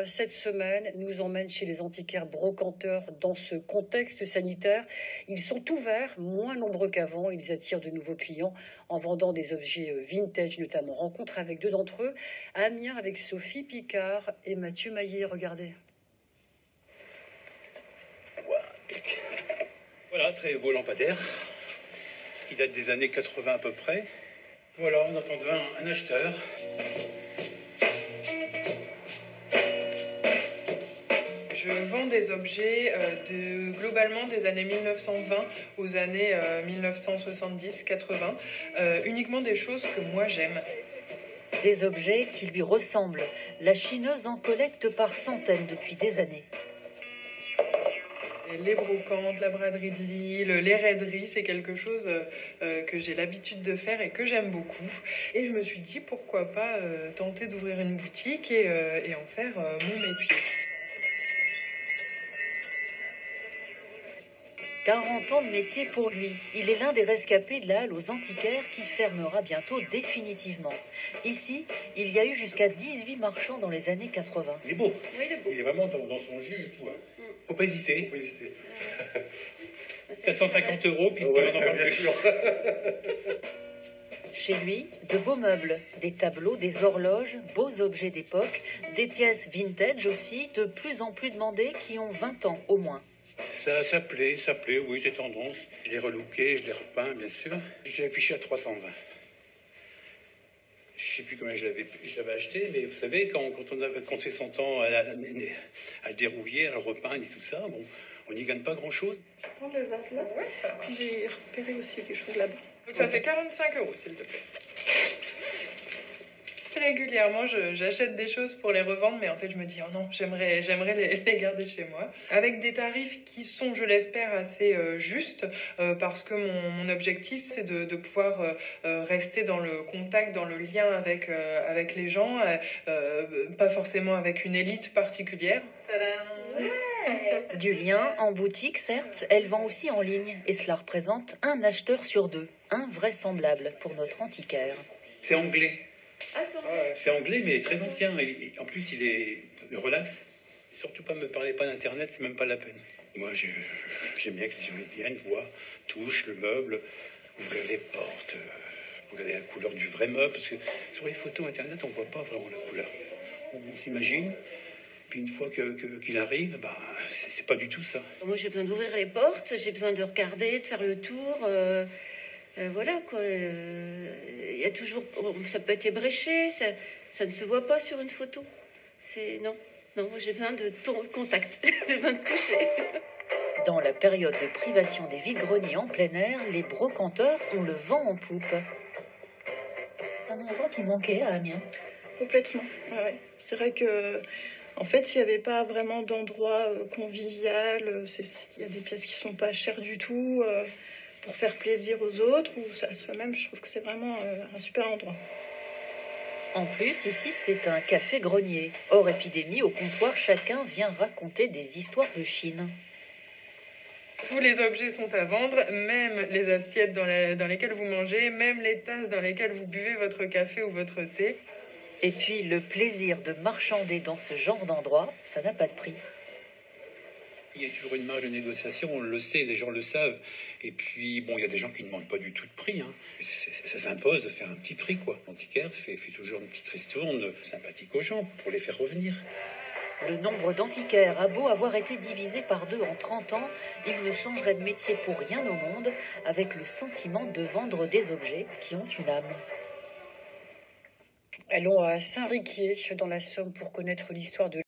Cette semaine nous emmène chez les antiquaires brocanteurs dans ce contexte sanitaire. Ils sont ouverts, moins nombreux qu'avant. Ils attirent de nouveaux clients en vendant des objets vintage notamment. Rencontre avec deux d'entre eux, à Amiens avec Sophie Picard et Mathieu Maillet. Regardez. Voilà, très beau lampadaire qui date des années 80 à peu près. Voilà, on attend un acheteur. Je vends des objets globalement des années 1920 aux années 1970-80, uniquement des choses que moi j'aime. Des objets qui lui ressemblent. La chineuse en collecte par centaines depuis des années. Les brocantes, la braderie de Lille, les raideries, c'est quelque chose que j'ai l'habitude de faire et que j'aime beaucoup. Et je me suis dit pourquoi pas tenter d'ouvrir une boutique et en faire mon métier. 40 ans de métier pour lui. Il est l'un des rescapés de la halle aux antiquaires qui fermera bientôt définitivement. Ici, il y a eu jusqu'à 18 marchands dans les années 80. Il est beau. Oui, il est beau. Il est vraiment dans son jus et tout. Hein. Faut pas hésiter. 450 €, puis ouais, on en parle bien plus. sûr. Chez lui, de beaux meubles, des tableaux, des horloges, beaux objets d'époque, des pièces vintage aussi, de plus en plus demandées qui ont 20 ans au moins. Ça plaît, oui, j'ai tendance. Je l'ai relooké, je l'ai repeint, bien sûr. Je l'ai affiché à 320. Je sais plus combien je l'avais acheté, mais vous savez, quand on fait son temps à le dérouiller, à le repeindre et tout ça, bon, on n'y gagne pas grand-chose. Je prends le vase là, Ouais, ça va. puis j'ai repéré aussi quelque chose là-bas. Donc ça fait 45 €, s'il te plaît. Régulièrement, j'achète des choses pour les revendre, mais en fait, je me dis, oh non, j'aimerais les garder chez moi. Avec des tarifs qui sont, je l'espère, assez justes, parce que mon objectif, c'est de pouvoir rester dans le contact, dans le lien avec les gens, pas forcément avec une élite particulière. Tadam! Du lien en boutique, certes, elle vend aussi en ligne. Et cela représente un acheteur sur deux. Invraisemblable pour notre antiquaire. C'est anglais. Ah, c'est vrai. C'est anglais, mais très ancien. Et en plus, il est relax. Surtout pas me parlez pas d'Internet, c'est même pas la peine. Moi, j'aime bien que les gens viennent, voient, touchent le meuble, ouvrir les portes, regarder la couleur du vrai meuble. Parce que sur les photos Internet, on voit pas vraiment la couleur. On s'imagine. Puis une fois qu'il arrive, bah, c'est pas du tout ça. Moi, j'ai besoin d'ouvrir les portes, j'ai besoin de regarder, de faire le tour. Voilà, quoi. Il y a toujours... Ça peut être ébréché, ça ne se voit pas sur une photo. Non, moi, j'ai besoin de contact. J'ai besoin de toucher. Dans la période de privation des vide-greniers en plein air, les brocanteurs ont le vent en poupe. C'est un endroit qui manquait à Amiens. Complètement. Ouais. C'est vrai que, en fait, s'il n'y avait pas vraiment d'endroit convivial, il y a des pièces qui sont pas chères du tout, pour faire plaisir aux autres ou à soi-même, je trouve que c'est vraiment un super endroit. En plus, ici, c'est un café-grenier. Hors épidémie, au comptoir, chacun vient raconter des histoires de Chine. Tous les objets sont à vendre, même les assiettes dans lesquelles vous mangez, même les tasses dans lesquelles vous buvez votre café ou votre thé. Et puis, le plaisir de marchander dans ce genre d'endroit, ça n'a pas de prix. Il y a toujours une marge de négociation, on le sait, les gens le savent. Et puis, bon, il y a des gens qui ne demandent pas du tout de prix. Hein. Ça s'impose de faire un petit prix, quoi. L'antiquaire fait toujours une petite ristourne sympathique aux gens pour les faire revenir. Le nombre d'antiquaires a beau avoir été divisé par 2 en 30 ans, il ne changerait de métier pour rien au monde, avec le sentiment de vendre des objets qui ont une âme. Allons à Saint-Riquier, dans la Somme, pour connaître l'histoire de